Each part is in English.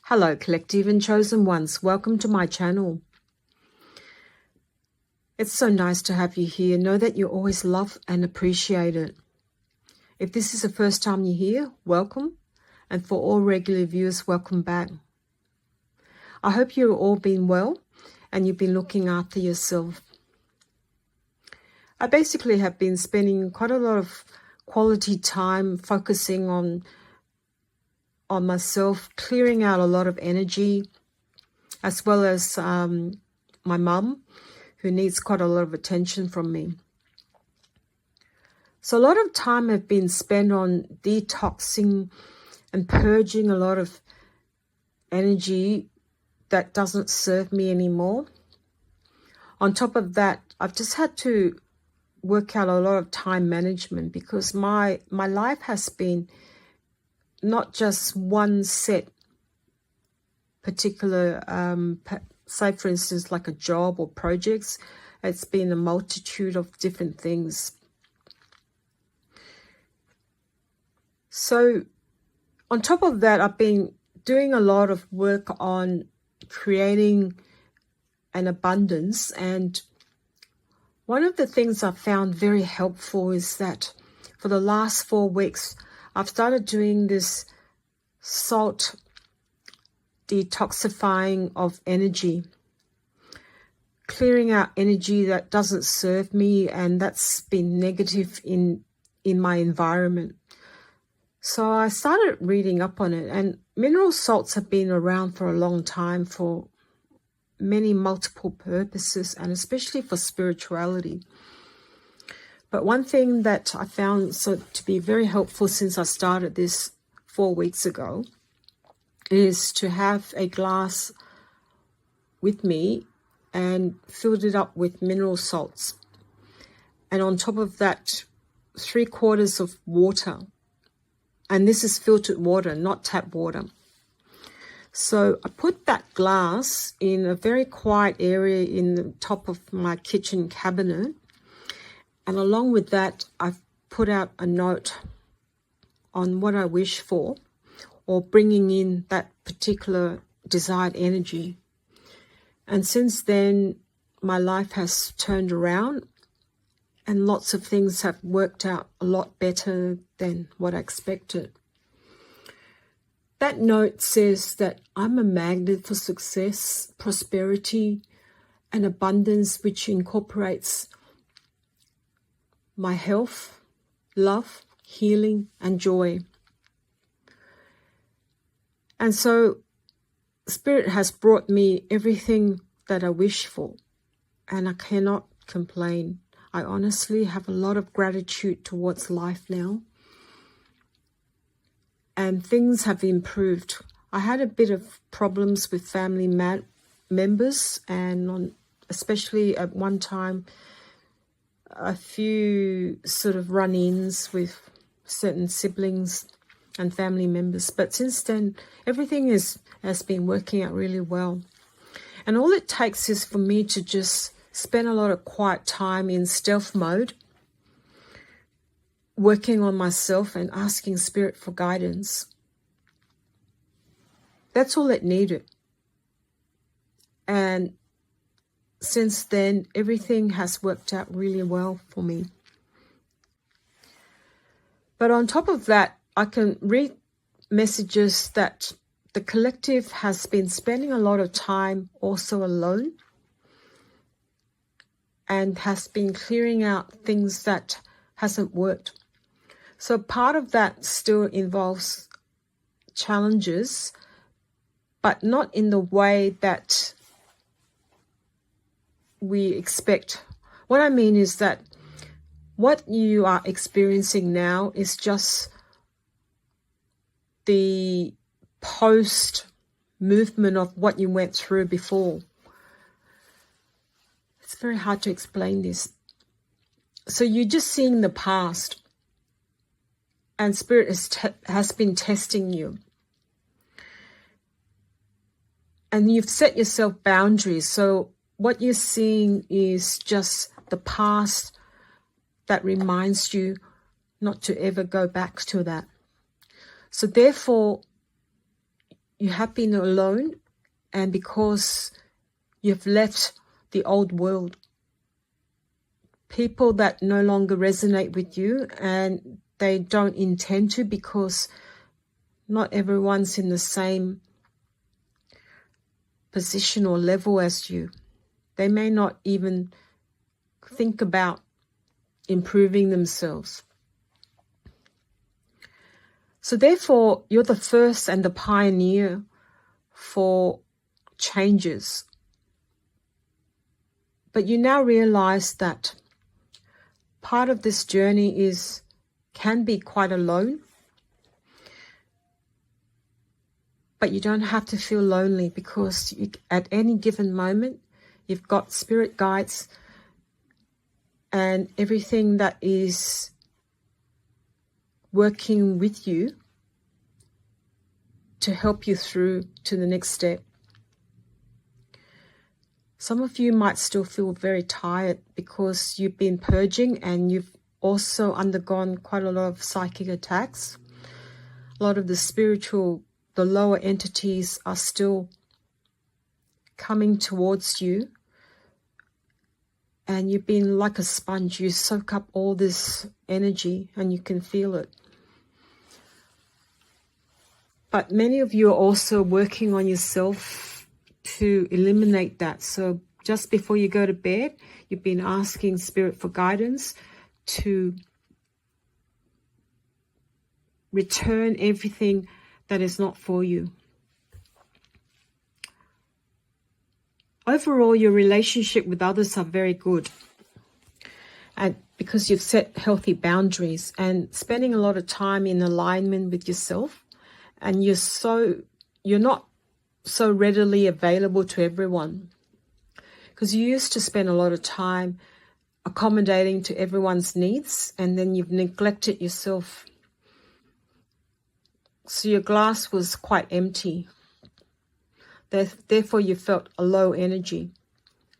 Hello, collective and chosen ones. Welcome to my channel. It's so nice to have you here. Know that you're always loved and appreciated. If this is the first time you're here, welcome. And for all regular viewers, welcome back. I hope you've all been well and you've been looking after yourself. I basically have been spending quite a lot of quality time focusing on myself, clearing out a lot of energy, as well as my mum, who needs quite a lot of attention from me. So a lot of time have been spent on detoxing and purging a lot of energy that doesn't serve me anymore. On top of that, I've just had to work out a lot of time management because my life has been not just one set particular, say for instance, like a job or projects. It's been a multitude of different things. So on top of that, I've been doing a lot of work on creating an abundance. And one of the things I've found very helpful is that for the last 4 weeks, I've started doing this salt detoxifying of energy, clearing out energy that doesn't serve me and that's been negative in my environment. So I started reading up on it, and mineral salts have been around for a long time for many multiple purposes, and especially for spirituality. But one thing that I found to be very helpful since I started this 4 weeks ago is to have a glass with me and filled it up with mineral salts. And on top of that, 3/4 of water. And this is filtered water, not tap water. So I put that glass in a very quiet area in the top of my kitchen cabinet. And along with that, I've put out a note on what I wish for, or bringing in that particular desired energy. And since then, my life has turned around and lots of things have worked out a lot better than what I expected. That note says that I'm a magnet for success, prosperity, and abundance, which incorporates my health, love, healing, and joy. And so Spirit has brought me everything that I wish for, and I cannot complain. I honestly have a lot of gratitude towards life now, and things have improved. I had a bit of problems with family members, and especially at one time, a few sort of run-ins with certain siblings and family members. But since then, everything has been working out really well. And all it takes is for me to just spend a lot of quiet time in stealth mode, working on myself and asking Spirit for guidance. That's all it needed. And since then, everything has worked out really well for me. But on top of that, I can read messages that the collective has been spending a lot of time also alone and has been clearing out things that hasn't worked. So part of that still involves challenges, but not in the way that we expect. What I mean is that what you are experiencing now is just the post movement of what you went through before. It's very hard to explain this. So you're just seeing the past, and Spirit has been testing you. And you've set yourself boundaries. So what you're seeing is just the past that reminds you not to ever go back to that. So therefore, you have been alone, and because you've left the old world, people that no longer resonate with you, and they don't intend to, because not everyone's in the same position or level as you. They may not even think about improving themselves. So therefore, you're the first and the pioneer for changes. But you now realize that part of this journey can be quite alone. But you don't have to feel lonely, because at any given moment, you've got spirit guides and everything that is working with you to help you through to the next step. Some of you might still feel very tired because you've been purging, and you've also undergone quite a lot of psychic attacks. A lot of the lower entities are still coming towards you, and you've been like a sponge. You soak up all this energy and you can feel it. But many of you are also working on yourself to eliminate that. So just before you go to bed, you've been asking Spirit for guidance to return everything that is not for you. Overall, your relationship with others are very good, and because you've set healthy boundaries and spending a lot of time in alignment with yourself, and you're not so readily available to everyone, because you used to spend a lot of time accommodating to everyone's needs, and then you've neglected yourself. So your glass was quite empty. Therefore, you felt a low energy.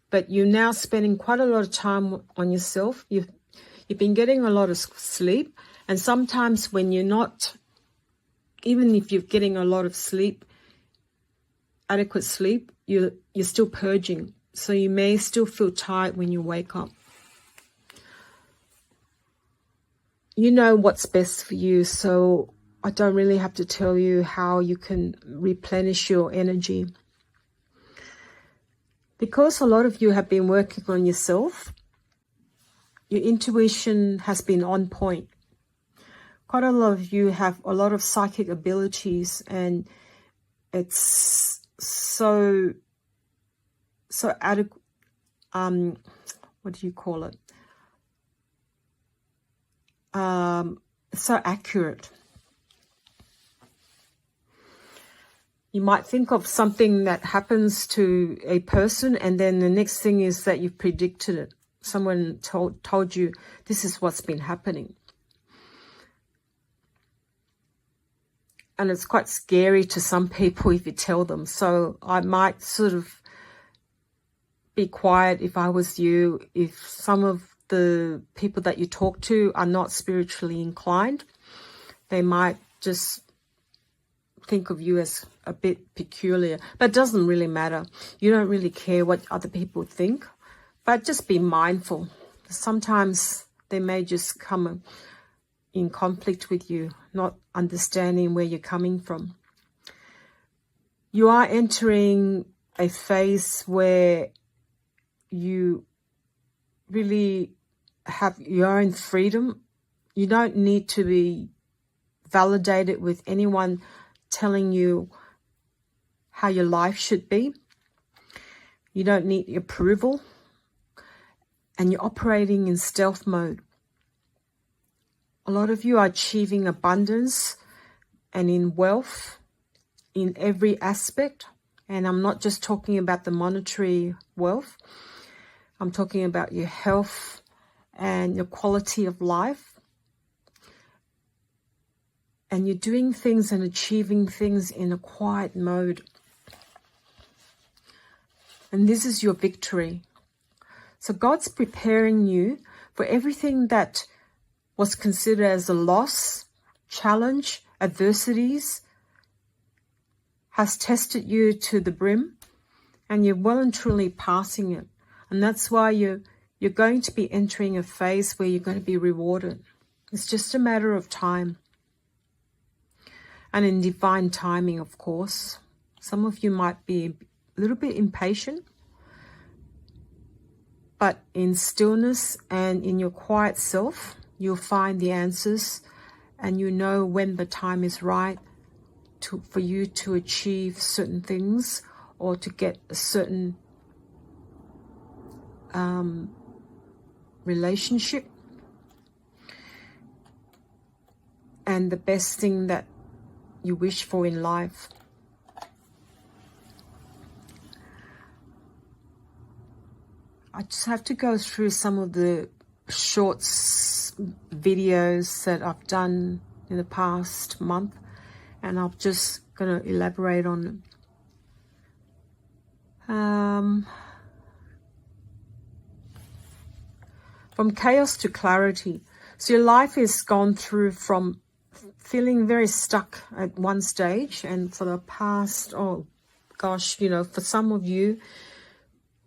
But you're now spending quite a lot of time on yourself. You've been getting a lot of sleep. And sometimes when you're not, even if you're getting a lot of sleep, adequate sleep, you're still purging. So you may still feel tired when you wake up. You know what's best for you, so I don't really have to tell you how you can replenish your energy. Because a lot of you have been working on yourself, your intuition has been on point. Quite a lot of you have a lot of psychic abilities, and it's so adequate. What do you call it? So accurate. You might think of something that happens to a person, and then the next thing is that you've predicted it. Someone told you this is what's been happening. And it's quite scary to some people if you tell them. So I might sort of be quiet if I was you. If some of the people that you talk to are not spiritually inclined, they might just think of you as a bit peculiar. But it doesn't really matter. You don't really care what other people think. But just be mindful. Sometimes they may just come in conflict with you, not understanding where you're coming from. You are entering a phase where you really have your own freedom. You don't need to be validated with anyone telling you how your life should be. You don't need approval. And you're operating in stealth mode. A lot of you are achieving abundance and in wealth in every aspect. And I'm not just talking about the monetary wealth. I'm talking about your health and your quality of life. And you're doing things and achieving things in a quiet mode. And this is your victory. So God's preparing you for everything that was considered as a loss, challenge, adversities has tested you to the brim, and you're well and truly passing it. And that's why you're going to be entering a phase where you're going to be rewarded. It's just a matter of time. And in divine timing, of course. Some of you might be a little bit impatient, but in stillness and in your quiet self, you'll find the answers, and you know when the time is right for you to achieve certain things or to get a certain relationship. And the best thing that you wish for in life. I just have to go through some of the shorts videos that I've done in the past month, and I'm just going to elaborate on them. From chaos to clarity. So your life has gone through from feeling very stuck at one stage, and for the past, oh gosh, you know, for some of you,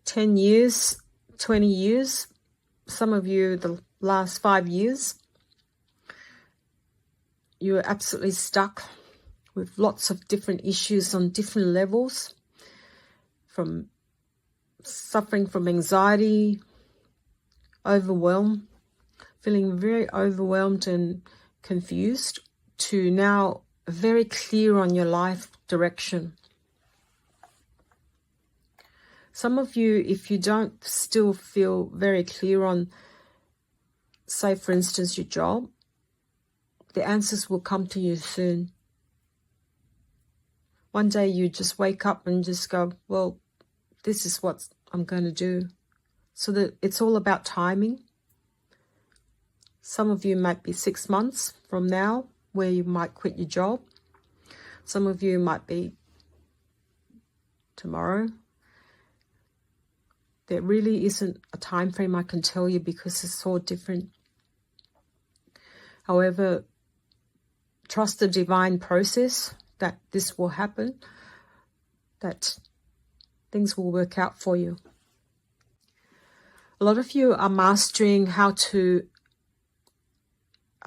10 years, 20 years, some of you the last 5 years, you're absolutely stuck with lots of different issues on different levels, from suffering from anxiety, overwhelm, feeling very overwhelmed and confused, to now very clear on your life direction. Some of you, if you don't still feel very clear on, say for instance, your job, the answers will come to you soon. One day you just wake up and just go, well, this is what I'm going to do. So that it's all about timing. Some of you might be 6 months from now where you might quit your job. Some of you might be tomorrow. There really isn't a time frame I can tell you because it's all different. However, trust the divine process that this will happen, that things will work out for you. A lot of you are mastering how to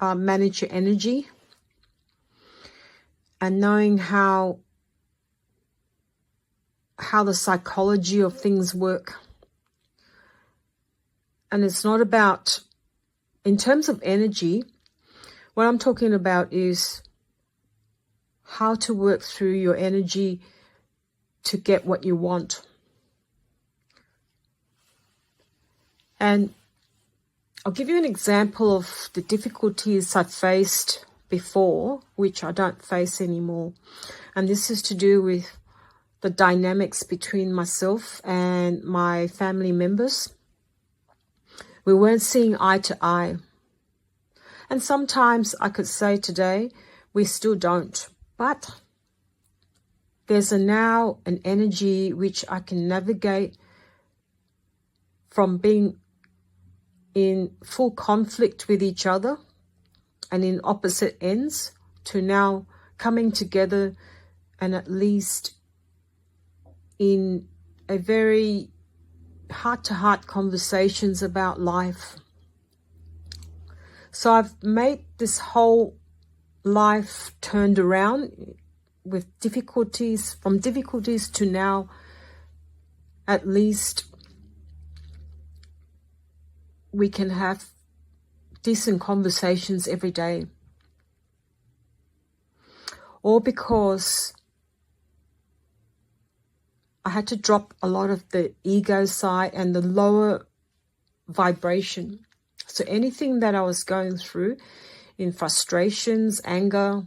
manage your energy and knowing how the psychology of things work. And it's not about, in terms of energy, what I'm talking about is how to work through your energy to get what you want. And I'll give you an example of the difficulties I've faced before, which I don't face anymore. And this is to do with the dynamics between myself and my family members. We weren't seeing eye to eye. And sometimes I could say today, we still don't. But there's now an energy which I can navigate from being in full conflict with each other and in opposite ends to now coming together and at least in a very heart-to-heart conversations about life. So I've made this whole life turned around with difficulties, from difficulties to now at least we can have decent conversations every day. All because I had to drop a lot of the ego side and the lower vibration. So anything that I was going through in frustrations, anger,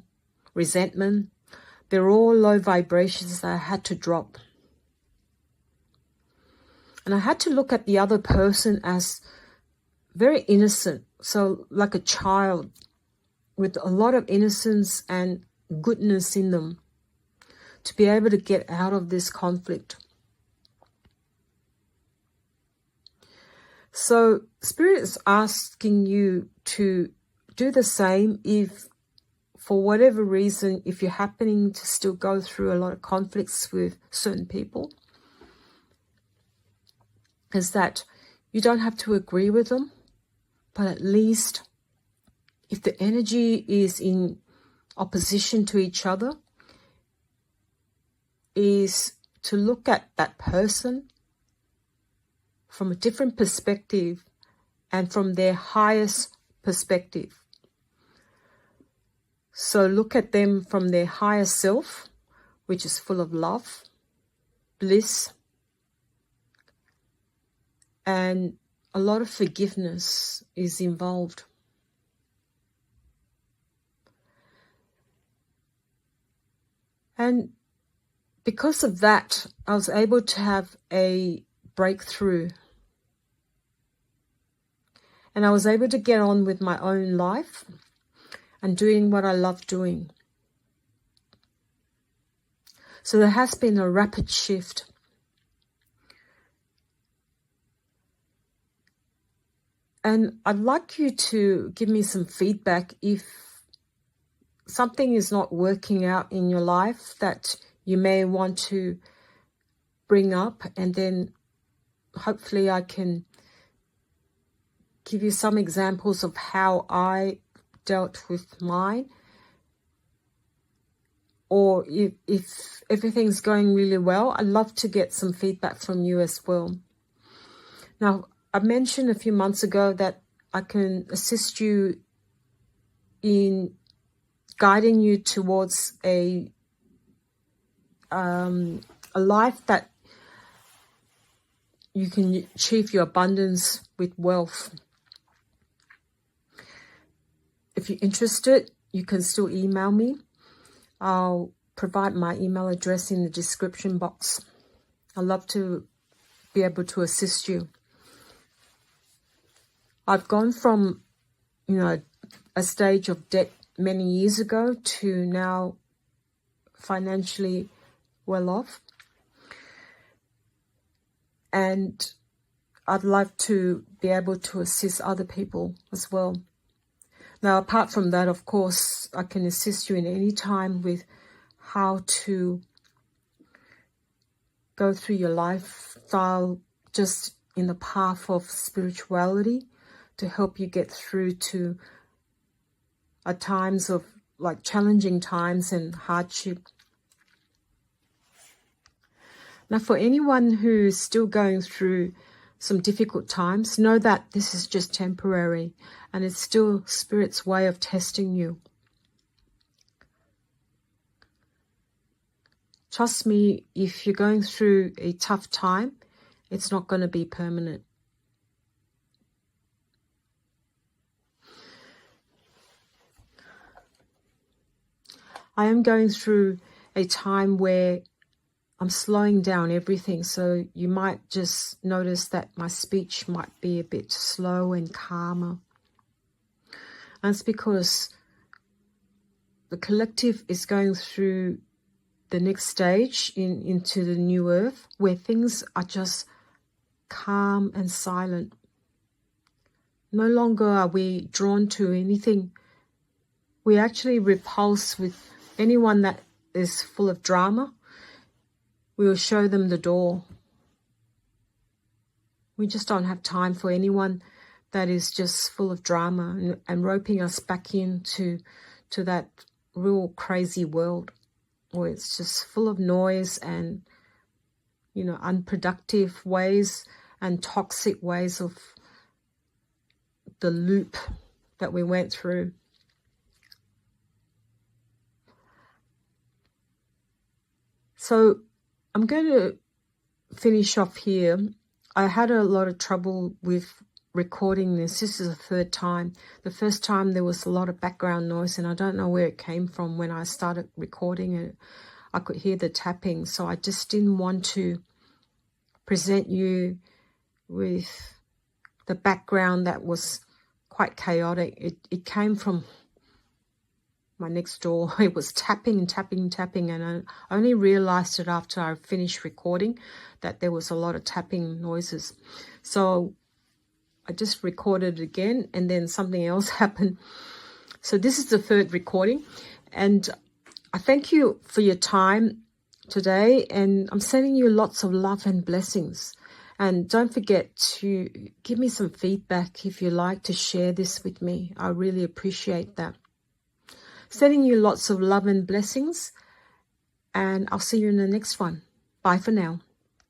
resentment, they're all low vibrations that I had to drop. And I had to look at the other person as very innocent, so like a child with a lot of innocence and goodness in them, to be able to get out of this conflict. So Spirit is asking you to do the same if for whatever reason, if you're happening to still go through a lot of conflicts with certain people, is that you don't have to agree with them, but at least if the energy is in opposition to each other, is to look at that person from a different perspective and from their highest perspective. So look at them from their higher self, which is full of love, bliss, and a lot of forgiveness is involved. And because of that, I was able to have a breakthrough. And I was able to get on with my own life and doing what I love doing. So there has been a rapid shift. And I'd like you to give me some feedback if something is not working out in your life that you may want to bring up, and then hopefully I can give you some examples of how I dealt with mine. Or if everything's going really well, I'd love to get some feedback from you as well. Now, I mentioned a few months ago that I can assist you in guiding you towards a life that you can achieve your abundance with wealth. If you're interested, you can still email me. I'll provide my email address in the description box. I'd love to be able to assist you. I've gone from, a stage of debt many years ago to now financially well off. And I'd love to be able to assist other people as well. Now, apart from that, of course, I can assist you in any time with how to go through your lifestyle just in the path of spirituality to help you get through to times of challenging times and hardship. Now, for anyone who's still going through some difficult times, know that this is just temporary and it's still Spirit's way of testing you. Trust me, if you're going through a tough time, it's not going to be permanent. I am going through a time where I'm slowing down everything, so you might just notice that my speech might be a bit slow and calmer. And it's because the collective is going through the next stage into the new earth, where things are just calm and silent. No longer are we drawn to anything. We actually repulse with anyone that is full of drama. We will show them the door. We just don't have time for anyone that is just full of drama and roping us back into that real crazy world where it's just full of noise and, unproductive ways and toxic ways of the loop that we went through. So I'm going to finish off here. I had a lot of trouble with recording this. This is the third time. The first time there was a lot of background noise and I don't know where it came from. When I started recording it, I could hear the tapping. So I just didn't want to present you with the background that was quite chaotic. It came from my next door. It was tapping and tapping and tapping, and I only realized it after I finished recording that there was a lot of tapping noises. So I just recorded it again, and then something else happened. So this is the third recording, And I thank you for your time today, and I'm sending you lots of love and blessings. And don't forget to give me some feedback if you like to share this with me. I really appreciate that. Sending you lots of love and blessings, and I'll see you in the next one. Bye for now.